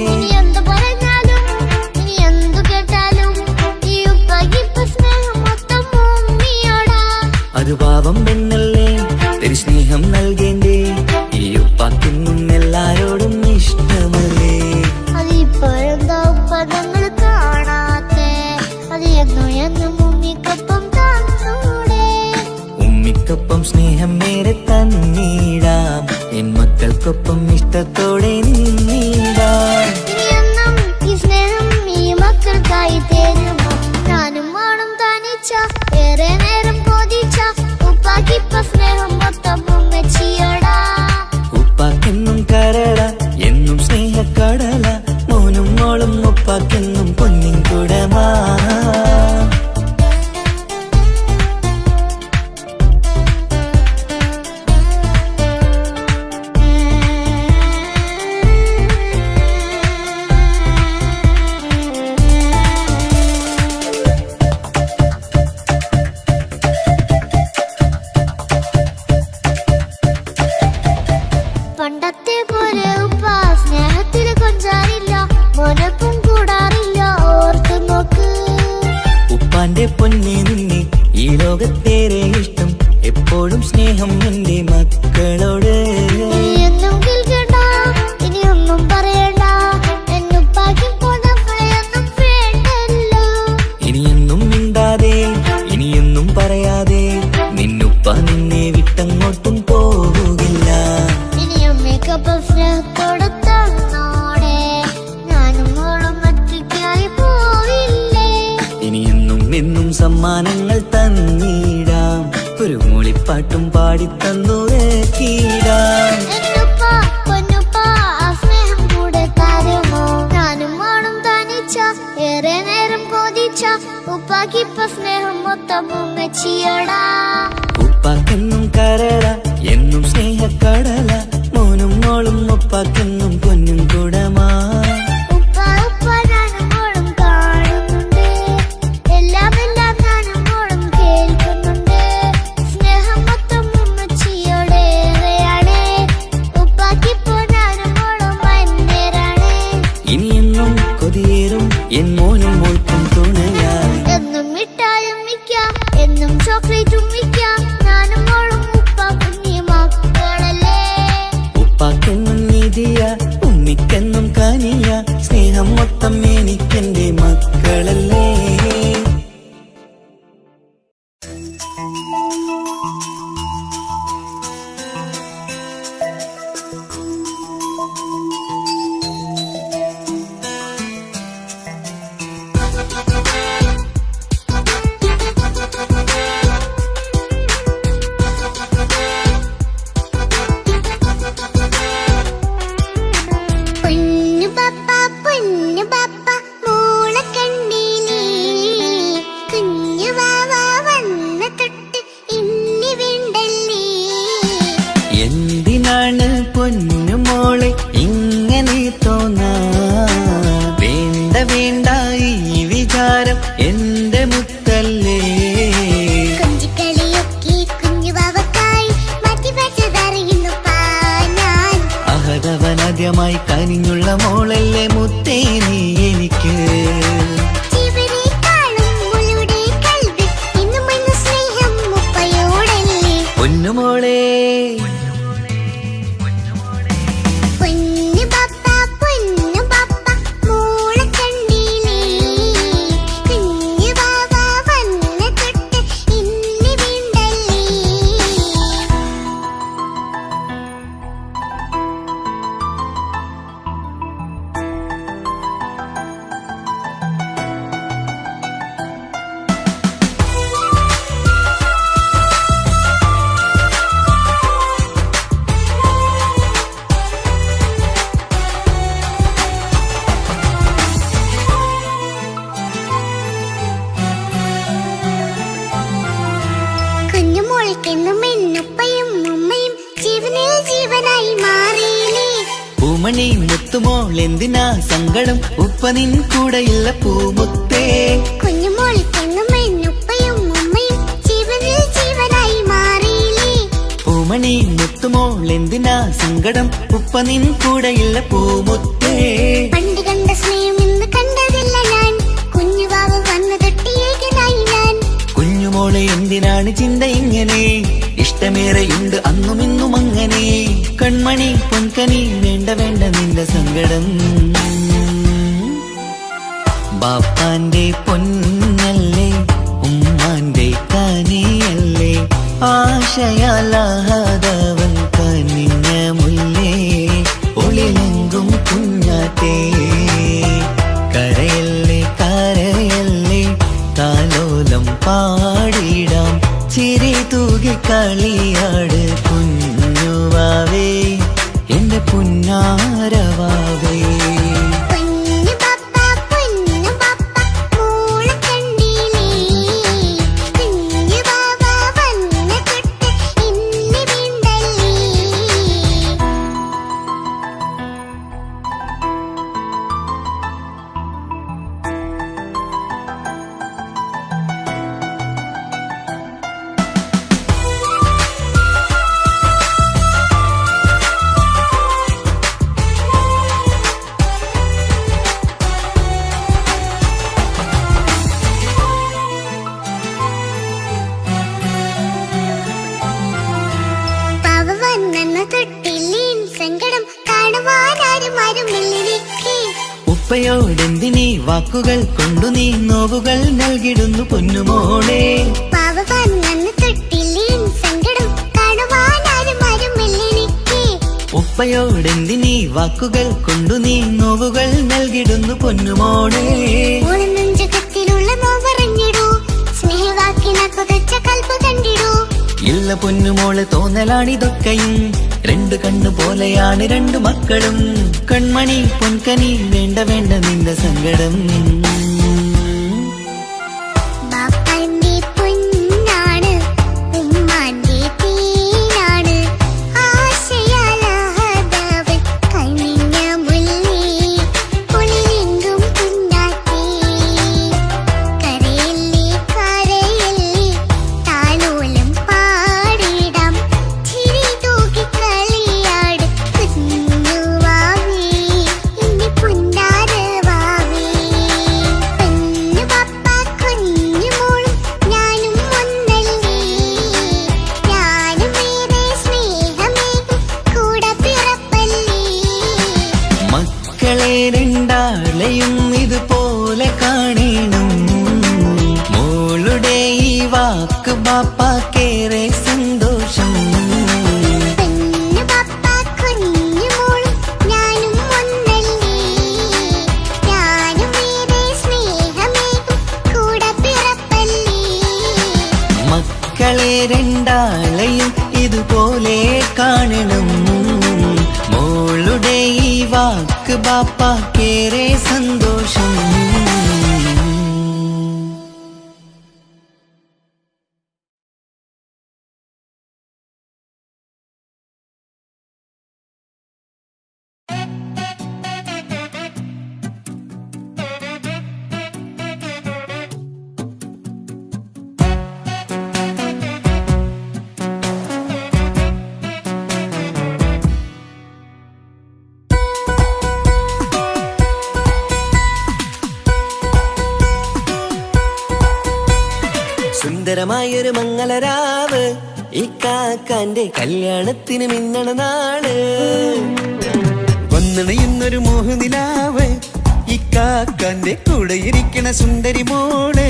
ഇനി എന്ത് പറഞ്ഞാലും ഇനി എന്തു കേട്ടാലും ഈ ഉപ്പാക്കിപ്പ സ്നേഹം മൊത്തം ഉമ്മിയോടാ അത് പാവം പെണ്ണല്ലേ തിരു സ്നേഹം നൽകേണ്ടേ ഈ ഉപ്പാക്കിന്നും എല്ലാരോടും ഇഷ്ടമല്ലേ അതിപ്പോഴെന്താ ഉപ്പ ഞങ്ങൾ കാണാത്തെ അത് എന്നും എന്നും ഉമ്മിക്കൊപ്പം തന്നൂടെ ഉമ്മിക്കൊപ്പം സ്നേഹം നേരെ തന്നീടാം എൻ മക്കൾക്കൊപ്പം ഇഷ്ടത്തോടെ നിന്നീടാം തന്നുറക്കിടാം. ഉപ്പാക്കിപ്പ സ്നേഹം മൊത്തം ഉമ്മച്ചിയോടാ. ഉപ്പാക്കെന്നും കരള എന്നും സ്നേഹക്കടല, മോനും മോളും ഉപ്പാക്കെന്നും പൊന്നും കൂടമാ. ഉപ്പ ഉപ്പ ഞാനും മോളും കാണുന്നുണ്ട്, എല്ലാം എല്ലാം ഞാനും മോളും കേൾക്കുന്നുണ്ട്. സ്നേഹം മൊത്തം ഉമ്മച്ചിയോടേറെയാണ്, ഉപ്പാക്കിപ്പോ ഞാനും മോളും അന്നേരാണ്. ഇനിയെന്നും കൊതിയേറും എൻ മോനും മോൾക്കും തുണയാ. എന്നും മിഠായും മിക്കാം, എന്നും ചോക്ലേറ്റും മിക്കാം, ഞാനും മോളും ഉപ്പാക്കും നീ മക്കളല്ലേ. ഉപ്പാക്കെന്നും നീതിയ ഉമ്മിക്കെന്നും കാനിയ, സ്നേഹം മൊത്തം എനിക്കെന്റെ മക്കളല്ലേ. പൊന്നു പപ്പ മോളെ കണ്ടീലേ, കുഞ്ഞു വാവ വന്ന തൊട്ട് ഇന്നി വീണ്ടല്ലേ. എന്തിനാണ് പൊന്നു മോളെ ഇങ്ങനെ തോന്നാ? വേണ്ട വേണ്ട ഈ വിചാരം എന്റെ മുത്തല്ലേ. കുഞ്ചിക്കളിയൊക്കെ കുഞ്ഞു വാവക്കായി മാറ്റി വെച്ചതറിയുന്നു പാനാൻ. അഹതവനാദ്യമായി കനിഞ്ഞുള്ള മോളല്ലേ മുത്തേ നീ എനിക്ക്. ജീവനേക്കാളും മോളുടെ കൽവിൽ ഇന്നും ഇന്ന് സ്നേഹം ഉപ്പയോടല്ലേ. പൊന്നുമോളെ പൊന്നു പപ്പ മോളെ കണ്ടീലേ, കുഞ്ഞു വാവ വന്ന തൊട്ട് ഇന്നി വീണ്ടല്ലേ. കുഞ്ഞുമോൾക്കെന്നും എന്നുപ്പയും ഉമ്മയും ജീവനിൽ ജീവനായി മാറിയില്ലേ. പൂമണി മുത്തുമോൾ എന്തിനാ സങ്കടം, ഉപ്പ നിൻ കൂടെയില്ല പൂമുത്തേ. കുഞ്ഞുമോൾക്കെന്നും എന്നുപ്പയും ഉമ്മയും ജീവനിൽ ജീവനായി മാറിയില്ലേ. പൂമണി മുത്തുമോൾ എന്തിനാ സങ്കടം, ഉപ്പ നിൻ കൂടെയില്ല പൂമുത്തേ. പണ്ട് കണ്ട സ്നേഹം ഇന്ന് കണ്ടതില്ല ഞാൻ, കുഞ്ഞുവാവ് വന്നു തൊട്ടിയേകനായി ഞാൻ. കുഞ്ഞുമോളെ എന്തിനാണ് ചിന്ത ഇങ്ങനെ, ഇഷ്ടമേറെയുണ്ട് അന്നും ഇന്നും അങ്ങനെ. കൺമണി പൊൻകനി വേണ്ട വേണ്ട നിന്റെ സങ്കടം. ബാപ്പാന്റെ പൊന്നല്ലേ ഉമ്മാന്റെ കനിയല്ലേ, ആശയാലാഹതവൻ കനിഞ്ഞ മുല്ലേ. ഒളിലെങ്കും കുഞ്ഞാറ്റേ കരയല്ലേ കരയല്ലേ, താലോലം പാടിടാം ചിരി തൂകി കളിയാട് കുഞ്ഞുവാവേ എന്റെ പുന്നാരവാവേ. പൊന്നു പപ്പ മോളെ കണ്ടീലേ, കുഞ്ഞു വാവ വന്ന തൊട്ട് ഇന്നി വീണ്ടല്ലേ. പാവ വന്ന തൊട്ടില്ലേൻ സങ്കടം കാണുവാനാരും ആരുമില്ലെനിക്ക്. ഉപ്പയോടെന്തിനീ വാക്കുകൾ കൊണ്ടു നീ നോവുകൾ നൽകിടുന്നു പൊന്നുമോളെ. പാവ വന്ന തൊട്ടില്ലേൻ സങ്കടം കാണുവാനാരും ആരുമില്ലെനിക്ക്. ഉപ്പയോടെന്തിനീ വാക്കുകൾ കൊണ്ടു നീ നോവുകൾ നൽകിടുന്നു പൊന്നുമോളെ. മോളെ നെഞ്ചകത്തിലുള്ള നോവറിഞ്ഞിടൂ, സ്നേഹവാക്കിന കൊതച്ച കൽപ്പ് കണ്ടിടൂ. ഇല്ല പൊന്നുമോള് തോന്നലാണിതൊക്കെയും രണ്ടു കണ്ണു പോലെയാണ് രണ്ടു മക്കളും കൺമണി പൊൻകനി വേണ്ട വേണ്ട നിന്റെ സങ്കടം രണ്ടാളെയും ഇതുപോലെ കാണണം മോളുടെ ഈ വാക്ക് ബാപ്പാക്കേറെ സന്തോഷം മക്കളെ രണ്ടാളെയും ഇതുപോലെ കാണണം മോളുടെ ഈ വാക്ക് ബാപ്പാക്കേറെ സന്തോഷം സുന്ദരമായൊരു മംഗളരാവ് ഇക്കാക്കാന്റെ കല്യാണത്തിന് മിന്നണ നാള് വന്നണയുന്നൊരു മോഹനിലാവ് ഇക്കാക്കാന്റെ കൂടെ ഇരിക്കണ സുന്ദരി മോള്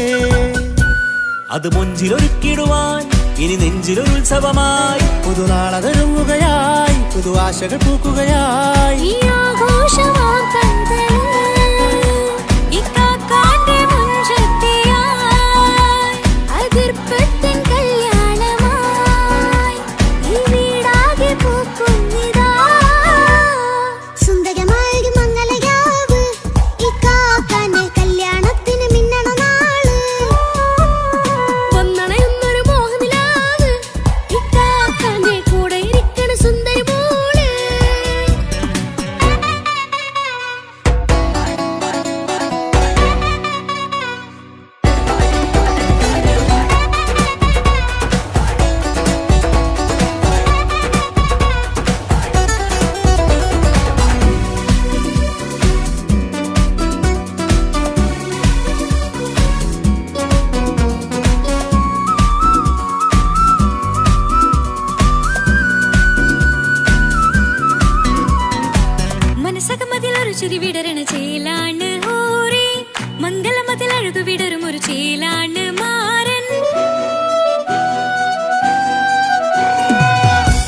അത് മൊഞ്ചിലൊരുക്കിടുവാൻ ഇനി നെഞ്ചിലൊരു ഉത്സവമായി പുതുനാളതൊരുങ്ങുകയായി പുതു ആശകൾ പൂക്കുകയായി ചിരി വിടരണ ചേലാണ് ഹോറി മംഗളമതിൽ അഴുതു വിടരും ഒരു ചേലാണ് മാരൻ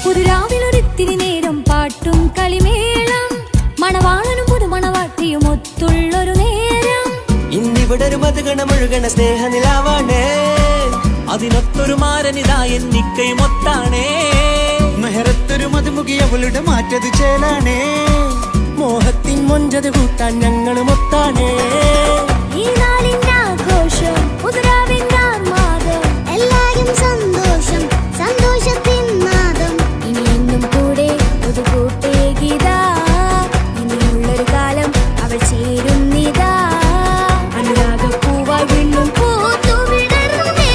പുതുരാവിലൊരിത്തിരി നേരം പാട്ടും കളിമേളം മണവാളനും പുതുമണവാട്ടിയും ഒത്തുള്ളൊരു നേരം ഇന്നിവിടെ ഒരു മധുഗണമൊഴുകണ സ്നേഹനിലാവാണ് അതിനൊത്തൊരു മാരനിതാ എന്നിക്കയും ഒത്താണേ മെഹറത്തൊരു മധുമുഖി അവളുടെ മാറ്റത് ചേലാണേ മോഹത്തിൻ മൊഞ്ചത് കൂട്ടാൻ ഞങ്ങളും ഒത്താണേ ഈ നാളിന്റെ ആഘോഷം പുതുരാവിന്റെ ആർമാദം എല്ലാരും സന്തോഷം സന്തോഷത്തിൻ നാദം ഇനി എന്നും കൂടെ പുതുകൂട്ടേ ഗീതാ ഇനിയുള്ളൊരു കാലം അവൾ ചേരുന്നിതാ അനുരാഗപ്പൂവായി വീണ്ടും പൂത്തുവിടരുന്നേ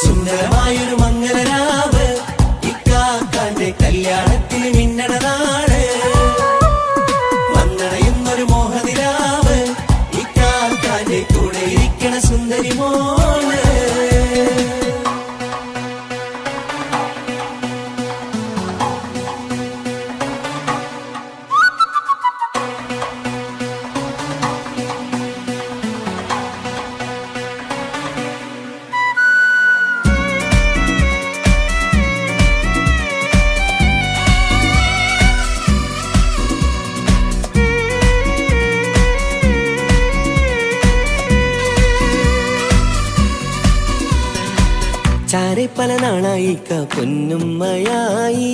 സുന്ദരമായൊരു മംഗളരാവ് ഇക്കാക്കാന്റെ കല്യാണത്തിന് മിന്നണ നാള് ഏറെ പല നാളായി പൊന്നുമ്മയായി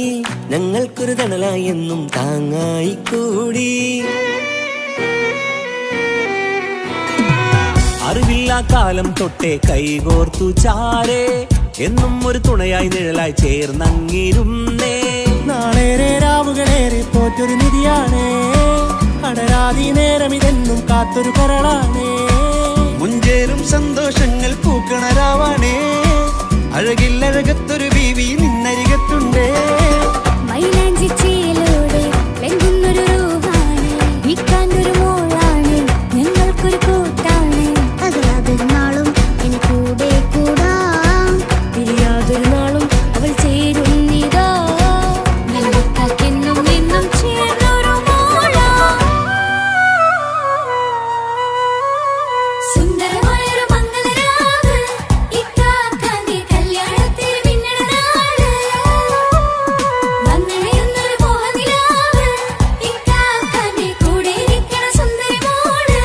ഞങ്ങൾക്കൊരു തണലായി എന്നും താങ്ങായി കൂടി. അറിവില്ലാ കാലം തൊട്ടേ കൈകോർത്തു ചാരേ എന്നും ഒരു തുണയായി നിഴലായി ചേർന്നങ്ങിരുന്നേ. നാളേറെ രാവുകളേറെ പോറ്റൊരു നിധിയാണേ, അടരാതി നേരം ഇതെന്നും കാത്തൊരു കരളാണേ. മുഞ്ചേറും സന്തോഷങ്ങൾ പൂക്കണരാവാണേ, അഴകില്ലഴകത്തൊരു ബീവി നിന്നരികത്തുണ്ടേ. മൈലാഞ്ചി ചേലോടെ വെങ്കുന്നൊരു രൂപാണ്, വിൽക്കാനൊരു മോളാണ്, ഞങ്ങൾക്കൊരു കൂട്ടാണ്. അതൊരു നാളും ഇനി കൂടെ കൂടാം, പിരിയാതൊരു നാളും അവൾ ചേരുന്നിതാ. ഞങ്ങൾക്കെന്നും എന്നും ചേർന്നൊരു മോളാ. സുന്ദരമായൊരു മംഗളരാവ്, ഇക്കാക്കാന്റെ കല്യാണത്തിൽ മിന്നണ നാള്. വന്നണയുന്നൊരു മോഹനിലാവ്, ഇക്കാക്കാന്റെ കൂടെ ഇരിക്കണ സുന്ദരി മോള്.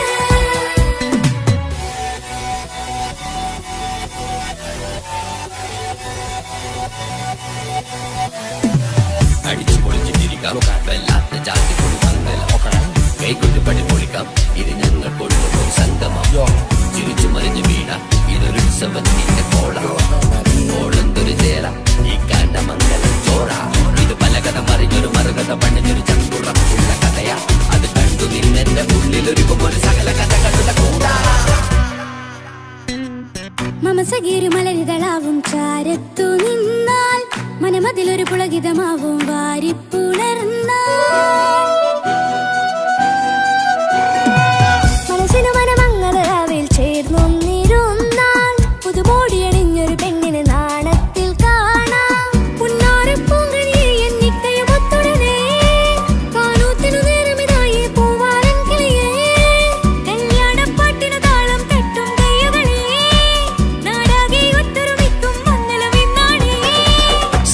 അടിച്ചു പൊളിച്ചിട്ടിരിക്കാം, വല്ലാത്ത ജാതി കൊടുക്കാം, കൈകൊണ്ട് പടി പൊളിക്കാം. ഇത് ഞങ്ങൾ കൊണ്ടുപോയി സംഗമം, ചിരിച്ചു മറിഞ്ഞു വീണ ഇതൊരു ഉത്സവത്തിന്റെ കോളം. ഓളന്തൊരു ചേല ഈ കാണ്ട മംഗലം ചോറ. ഇത് പലകഥ മറിഞ്ഞൊരു മറുകഥ പണിഞ്ഞൊരു ചങ്കുറപ്പുള്ള കഥയാ. അത് കണ്ടു നിന്നെന്റെ ഉള്ളിലൊരുക്കുമ്പോൾ സകല കഥകളുടെ കൂടാ. മമസകീരു മലരിതളാവും ചാരത്തു നിന്നാൽ, മനമതിലൊരു പുളകിതമാവും വാരിപ്പുണർന്നാൽ. മനസ്സിനു മനമങ്ങതരാവിൽ ചേർന്നൊന്നിരുന്നാൽ, പുതുമോടിയണിഞ്ഞൊരു പെണ്ണിന് നാണത്തിൽ കാണാം. പുന്നാരപ്പൂങ്കണിയെ എന്നിക്കയുമൊത്തുടനെ, കാനൂത്തിനു നേരമിതായി പൂവാലൻ കിളിയേ. കല്യാണപ്പാട്ടിനു താളം തെട്ടും കയ്യുകളേ, നാടാകെ ഒത്തൊരുമിക്കും മംഗളമെന്നാണേ.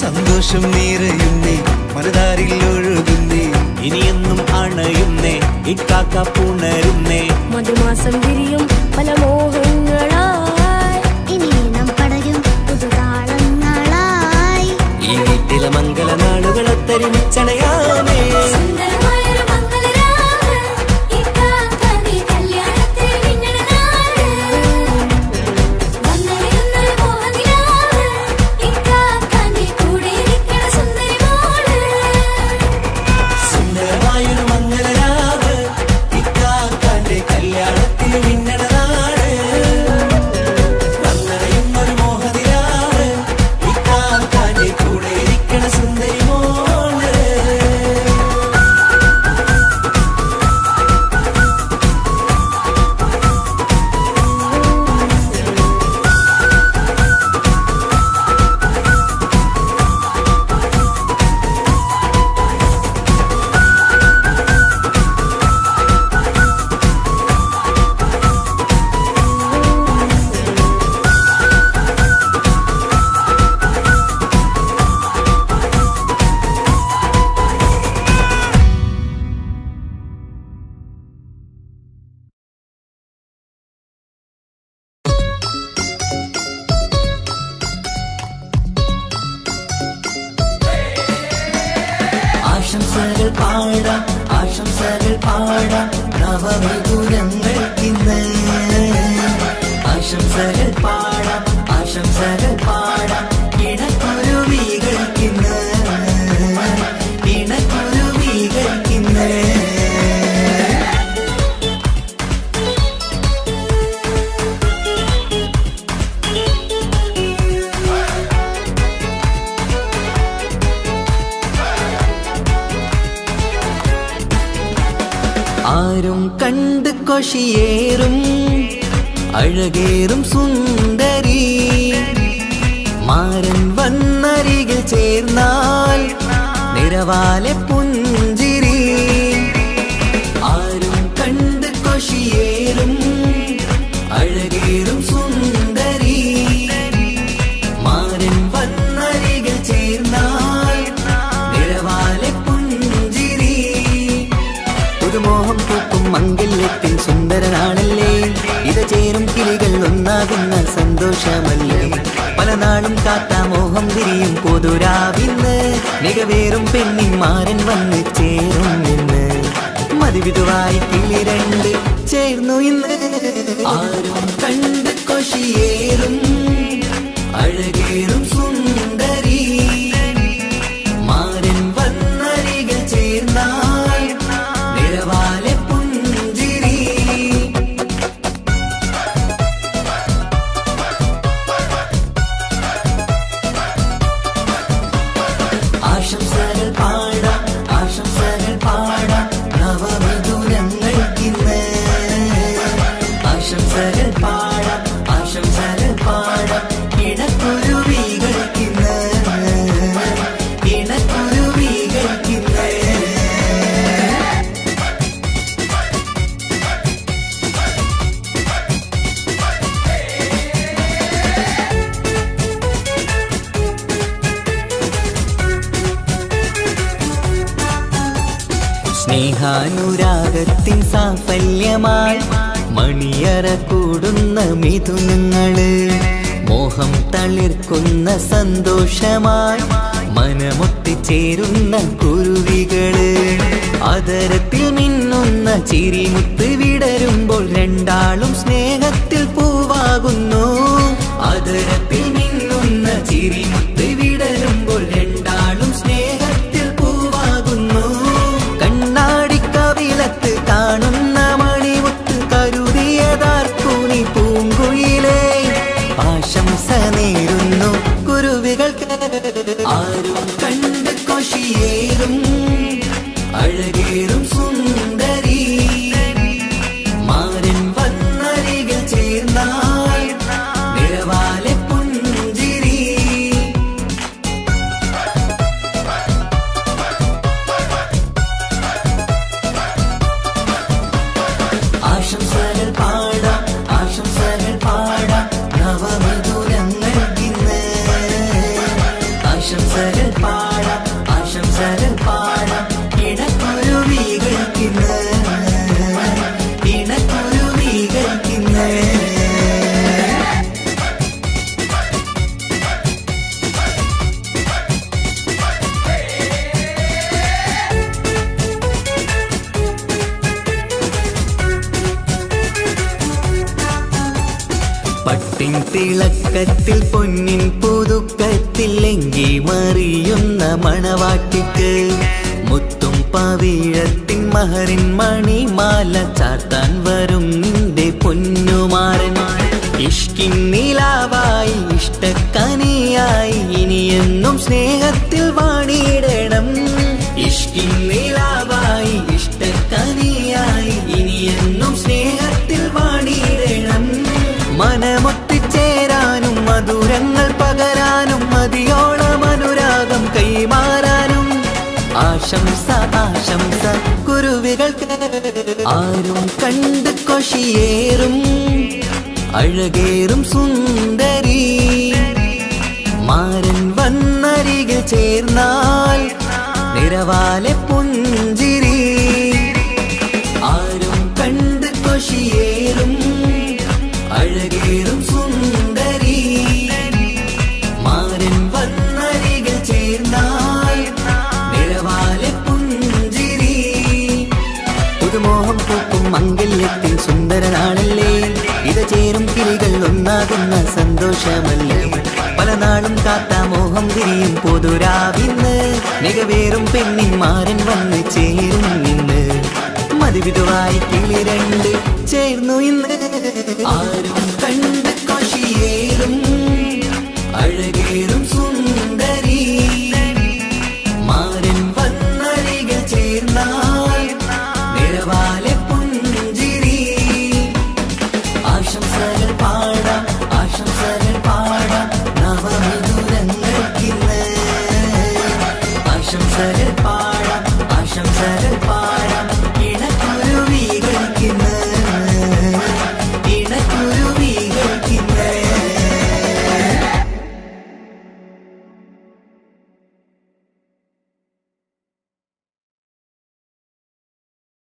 സന്തോഷം നിറയുന്നേ, മനതാരിൽ ഒഴുകുന്നേ, ഇനിയെന്നും അണയുന്നേ, ഇക്കാക്ക പുണരുന്നേ. മധുമാസം വിരിയും പല മോഹങ്ങളായി, ഇനി നാം പടരും പുതുതാളങ്ങളായി. ഈ വീട്ടിലെ മംഗള നാളുകളൊത്തൊരുമിച്ചണയാമേ. സുന്ദരമായൊരു മംഗളരാവ്, ഇക്കാക്കാന്റെ കല്യാണത്തിൽ മിന്നണ നാള്. വന്നണയുന്നൊരു മോഹനിലാവ്, ഇക്കാക്കാന്റെ കൂടെ ഇരിക്കണ സുന്ദരി മോള്. സുന്ദരമായൊരു മംഗളരാവ്, ഇക്കാക്കാന്റെ കല്യാണത്തിൽ മിന്നണ നാള്. വന്നണയുന്നൊരു മോഹനിലാവ്, ഇക്കാക്കാന്റെ കൂടെ ഇരിക്കണ സുന്ദരി മോള്. ആശംസകൾ പാടാം, ആശംസകൾ പാടാം നവമധുരങ്ങൾക്കിന്ന്. ആശംസകൾ പാടാം, ആശംസകൾ പാടാം ഇണക്കുരുവികൾക്കിന്ന്, ഇണക്കുരുവികൾക്കിന്ന്. ആരും കണ്ട് കൊഷിയേറും അഴകേറും സുന്ദരി, മാരൻ വന്നരികിൽ ചേർന്നാൽ നിറവാലെ പുഞ്ചിരി. ആരും കണ്ട് കൊഷിയേറും അഴകേറും സുന്ദരി, മാരൻ വന്നരികിൽ ചേർന്നാൽ നിറവാലെ പുഞ്ചിരി. പുതുമോഹം പൂക്കും മംഗല്യത്തിൻ സുന്ദരനാണല്ലേ, ഇത ചേരും കിളികൾ ഒന്നാകുന്ന സന്തോഷമല്ലേ. പല നാളും കാത്ത മോഹം തിരിയും പൊതുരാവിന്ന് മികവേറും പെണ്ണിന്മാരൻ വന്ന് ചേരും ഇന്ന് മതിവിധുവായി കിളി രണ്ട് ചേർന്നു ഇന്ന് ആരും കണ്ട് കൊഷിയേറും അഴകേറും സുന്ദരി മാരൻ വന്നരികിൽ ചേർന്നാൽ നിറവാലെ പുഞ്ചിരി ആശംസകൾ പാടാം ആശംസകൾ പാടാം നവവധുരങ്ങൾക്കിന്ന് ആശംസകൾ പാടാം ആശംസകൾ പാടാം ഇണക്കുരുവികൾക്കിന്ന് ഇണക്കുരുവികൾക്കിന്ന് സ്നേഹാനുരാഗത്തിൻ സാഫല്യമായി മണിയറ കൂടുന്ന മിഥുനങ്ങള് മോഹം തളിർക്കുന്ന സന്തോഷമായി മനമൊത്തിച്ചേരുന്ന കുരുവികള് അതരത്തിൽ മിന്നുന്ന ചിരിമുത്ത് വിടരുമ്പോൾ രണ്ടാളും സ്നേഹത്തിൽ പൂവാകുന്നു അതരത്തിൽ മിന്നുന്ന ചിരിമുത്ത് വിടരുമ്പോൾ രണ്ടാളും സ്നേഹത്തിൽ പൂവാകുന്നു കണ്ണാടിക്കവിലത്ത് കാണുന്ന മണിമുത്ത് കരുതിയതാർക്കൂനി പൂങ്കുയിലേ ആശംസ നേരുന്നു കുരുവികൾക്ക് ആരും കണ്ട് കൊഷിയേറും അഴകേറും സുന്ദരി മാരൻ വന്നരികിൽ ചേർന്നാൽ നിറവാലെ പുഞ്ചിരി ആശംസകൾ പാടാം ആശംസകൾ പാടാം നവമധുരങ്ങൾക്കിന്ന് ആശംസകൾ പാടാം ആശംസകൾ പാടാം ഇണക്കുരുവികൾക്കിന്ന് ഇണക്കുരുവികൾക്കിന്ന് പട്ടിൻ തിളക്കത്തിൽ പൊന്നിൻ പുതുക്കത്തിൽ എങ്കി മറിയുന്ന മണവാട്ടിക്ക് മുത്തും പവിഴത്തിൻ മഹറിൻ മണിമാല ചാർത്താൻ വരും നിന്റെ പൊന്നുമാരൻ ഇഷ്കിൻ നിലാവായി ഇഷ്ടക്കനിയായി ഇനിയെന്നും സ്നേഹത്തിൽ വാണിയിടണം ഇഷ്കിൻ നിലാവായി ഇഷ്ടക്കനിയായി ഇനിയെന്നും സ്നേഹത്തിൽ വാണിയിടണം മനമൊത്തിച്ചേരാനും മധുരങ്ങൾ പകരാനും മതിയോളം അനുരാഗം കൈമാറാനും ആശംസ ആശംസ കുരുവികൾക്ക് ആരും കണ്ട് കൊഷിയേറും അഴകേറും സുന്ദരി മാരൻ വന്നരികിൽ ചേർന്നാൽ നിറവാലെ പുഞ്ചിരി ആരും കണ്ട് കൊഷിയേറും അഴകേറും സുന്ദരി മാരൻ വന്നരികിൽ ചേർന്നാൽ നിറവാലെ പുഞ്ചിരി പുതുമോഹം പൂക്കും മംഗല്യത്തിൻ സുന്ദരനാളല്ലേ ഇത് ചേരും കിളികൾ ഒന്നാകുന്ന സന്തോഷമല്ലേ പല നാളും കാത്ത മോഹം തിരിയും പൊതുരാവിന്ന് മികവേറും പെണ്ണിന്മാരൻ വന്ന് ചേരും ഇന്ന് മതിവിധുവായി കിളി രണ്ട് ചേർന്നു ഇന്ന് ആരും കണ്ട് കൊഷിയേറും അഴകേറും സുന്ദരി മാരൻ വന്നരികിൽ ചേർന്നാൽ നിറവാലെ പുഞ്ചിരി ആശംസകൾ പാടാം ആശംസകൾ പാടാം നവമധുരങ്ങൾക്കിന്ന് ആശംസകൾ പാടാം ആശംസകൾ പാടാം